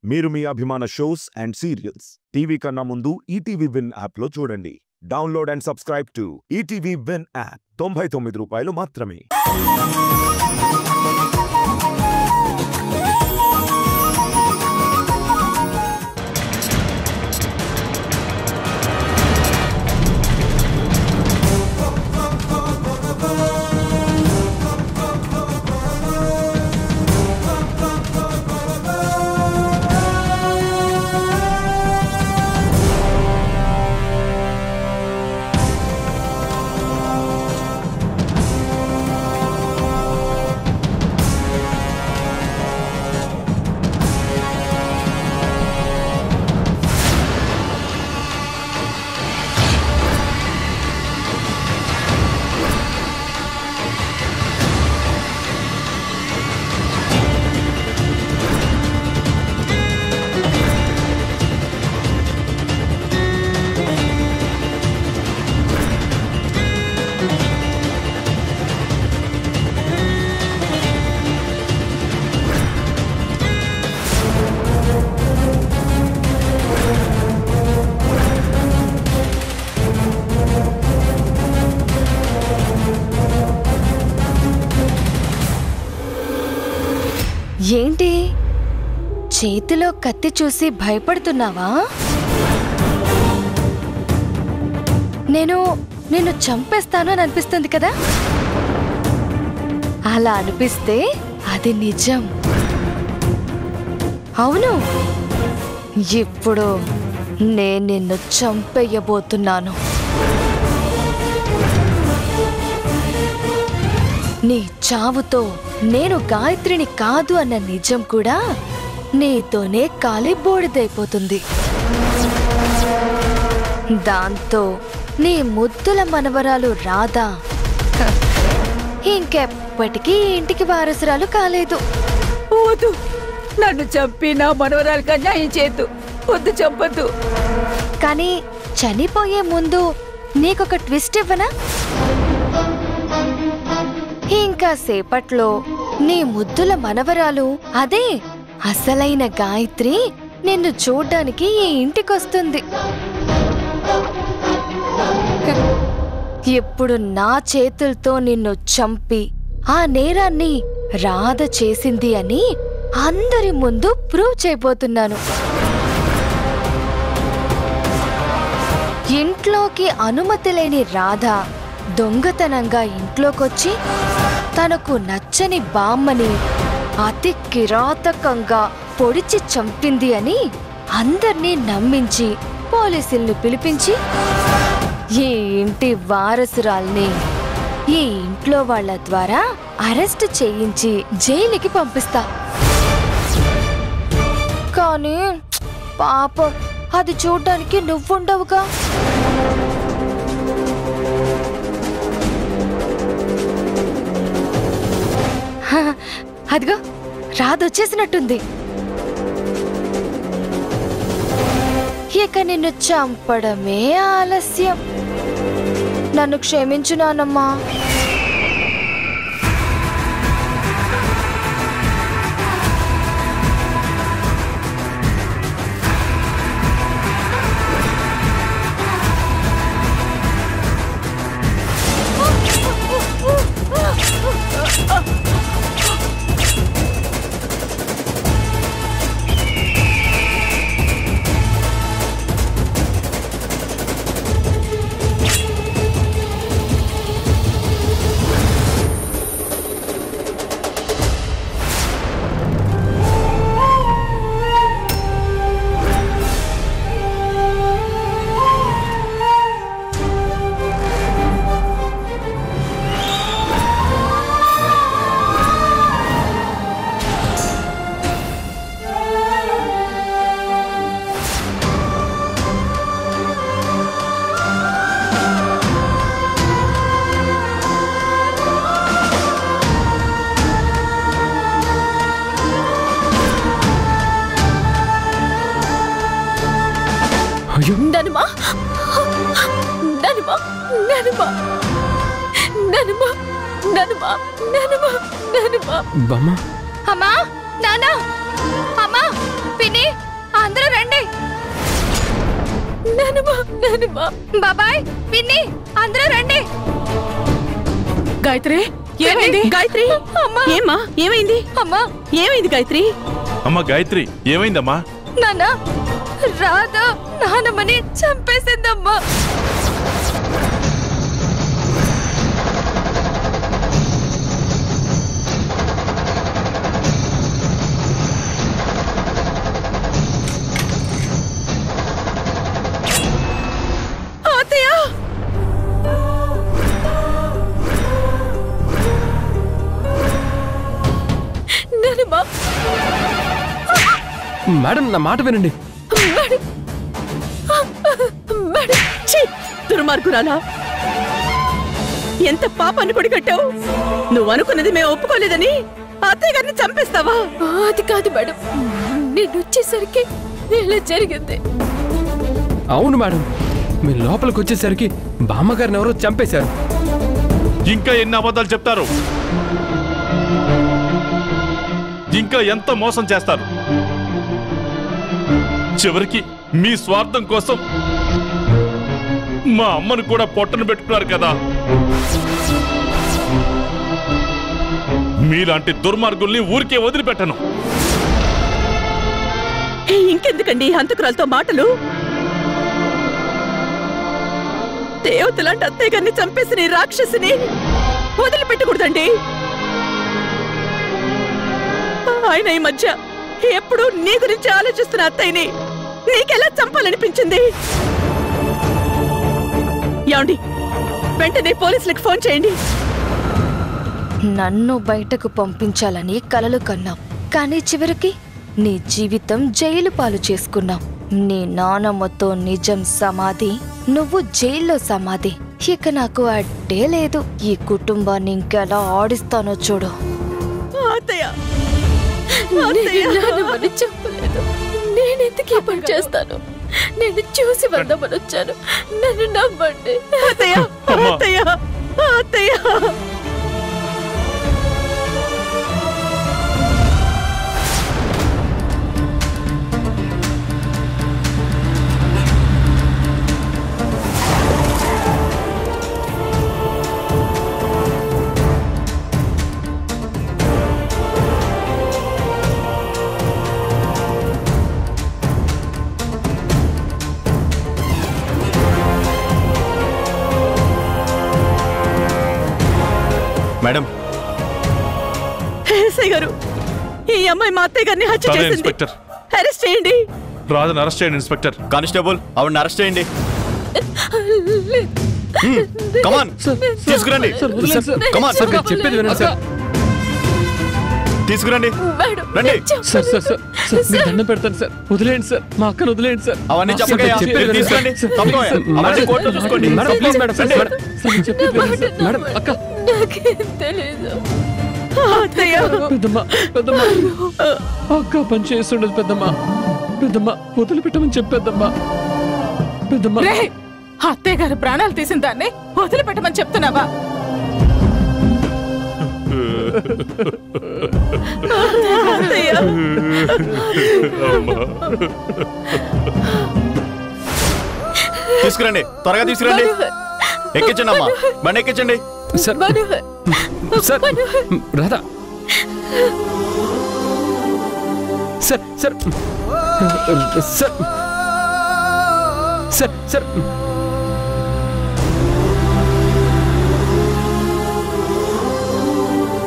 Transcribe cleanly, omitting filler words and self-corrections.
మీరు మీ అభిమాన shows and serials TV కన్నా ముందు ఈటీవీ విన్ యాప్లో చూడండి. Download and subscribe to ETV win app. 99 రూపాయలు మాత్రమే. ఏంటి చేతిలో కత్తి చూసి భయపడుతున్నావా? నిన్ను చంపేస్తాను అని అనిపిస్తుంది కదా? అలా అనిపిస్తే అది నిజం. అవును, ఇప్పుడు నేను నిన్ను చంపేయబోతున్నాను. నీ చావుతో నేను గాయత్రిని కాదు అన్న నిజం కూడా నీతోనే కాలి బూడిదైపోతుంది. దాంతో నీ ముద్దుల మనవరాలు రాధా ఇంకెప్పటికీ ఇంటికి వారసురాలు కాలేదు. వద్దు, నన్ను చంపి నా మనవరాలుగా న్యాయం చేయద్దు. వద్దు, చంపద్దు. కానీ చనిపోయే ముందు నీకొక ట్విస్ట్ ఇవ్వనా? ఇంకా సేపట్లో నీ ముద్దుల మనవరాలు, అదే అసలైన గాయత్రి, నిన్ను చూడ్డానికి ఈ ఇంటికొస్తుంది. ఇప్పుడు నా చేతులతో నిన్ను చంపి ఆ నేరాన్ని రాధ చేసింది అని అందరి ముందు ప్రూవ్ చేయబోతున్నాను. ఇంట్లోకి అనుమతి లేని రాధ దొంగతనంగా ఇంట్లోకొచ్చి తనకు నచ్చని బామ్మని అతి కిరాతకంగా పొడిచి చంపింది అని అందర్నీ నమ్మించి పోలీసుల్ని పిలిపించి ఈ ఇంటి వారసురాల్ని ఈ ఇంట్లో వాళ్ళ ద్వారా అరెస్ట్ చేయించి జైలుకి పంపిస్తా. కానీ పాపం, అది చూడ్డానికి నువ్వుండవుగా. అదిగో రాదొచ్చేసినట్టుంది. ఇక నిన్ను చంపడమే ఆలస్యం. నన్ను క్షమించు నానమ్మా. ననుమా ననుమా ననుమా ననుమా ననుమా ననుమా ననుమా బామ్మ అమ్మా నాన్న అమ్మా పిన్ని బాబాయ్ పిన్ని అందరూ రండి. గాయత్రి ఏమైంది? గాయత్రి ఏమ్మా ఏమైంది? అమ్మా ఏమైంది గాయత్రి? అమ్మా గాయత్రి ఏమైందమ్మా? నాన్న రాధా నానమ్మని చంపేసిందమ్మా. మేడం నా మాట వినండి. దుర్మార్గురాలా, ఎంత పాపాన్ని కొడిగట్టావు. నువ్వు అనుకున్నది మేము ఒప్పుకోలేదని అత్తయ్య గారిని చంపేస్తావా? అది కాదు మేడం, నేను వచ్చేసరికి ఇలా జరిగింది. అవును మేడం, మీ లోపలికి వచ్చేసరికి బామ్మగారిని ఎవరో చంపేశారు. ఇంకా ఎన్ని అబద్ధాలు చెప్తారు? ఇంకా ఎంత మోసం చేస్తారు? చివరికి మీ స్వార్థం కోసం మా అమ్మను కూడా పొట్టను పెట్టుకున్నారు కదా. మీలాంటి దుర్మార్గుల్ని ఊరికే వదిలిపెట్టను. ఇంకెందుకండి హంతకురాలతో మాటలు? దేవతలాంటి అత్తయ్య గారిని చంపేసిన ఈ రాక్షసిని వదిలిపెట్టకూడదండి. ఆయన ఈ మధ్య ఎప్పుడు నీ గురించి ఆలోచిస్తున్న అత్తయ్యని నీకెలా చంపాలనిపించింది? ఏమండి, వెంటనే పోలీసులకు ఫోన్ చేయండి. నన్ను బయటకు పంపించాలని కలలు కన్నాం, కానీ చివరికి నీ జీవితం జైలు పాలు చేసుకున్నాం. నీ నానమ్మతో నిజం సమాధి, నువ్వు జైల్లో సమాధి. ఇక నాకు అడ్డే లేదు. ఈ కుటుంబాన్ని ఇంకెలా ఆడిస్తానో చూడు. చెప్పలేదు, నేనెందుకు ఈ పని చేస్తాను? నేను చూసి వద్దామని వచ్చాను, నన్ను నమ్మండి. మేడం, ఎస్ఐ గారు, ఈ అమ్మాయి మా అత్తయ్య గారిని హత్య చేసింది. ఇన్స్పెక్టర్, అరెస్ట్ చేయండి. రాజుని అరెస్ట్ చేయండి ఇన్స్పెక్టర్. కానిస్టేబుల్ ఆవిడని అరెస్ట్ చేయండి. కమాన్ తీసుకురండి. చెప్పేది వినండి సార్. తీసుకురండి, రండి. సార్ సార్ సార్ సార్ మీరు దండం పెడతాను సార్, వదిలేయండి సార్, మా అక్కను వదిలేయండి సార్. అవన్నీ చెప్పకయ్యా, తీసుకురండి. అవన్నీ కోర్టులో చూసుకోండి. మేడం ప్లీజ్ మేడం, సార్ చెప్పేది వినండి సార్. మేడం అక్క, నాకేం తెలీదు. పెద్దమ్మ పెద్దమ్మ అక్క పని చేస్తుండదు. పెద్దమ్మ వదిలిపెట్టమని చెప్పేద్దమ్మా. పెద్దమ్మ, అత్తయ్య గారు ప్రాణాలు తీసిన దాన్ని వదిలిపెట్టమని చెప్తున్నావా? తీసుకురండి, త్వరగా తీసుకురండి. ఎక్కించండి అమ్మా, బండి ఎక్కించండి. Sir sir Radha sir sir sir sir sir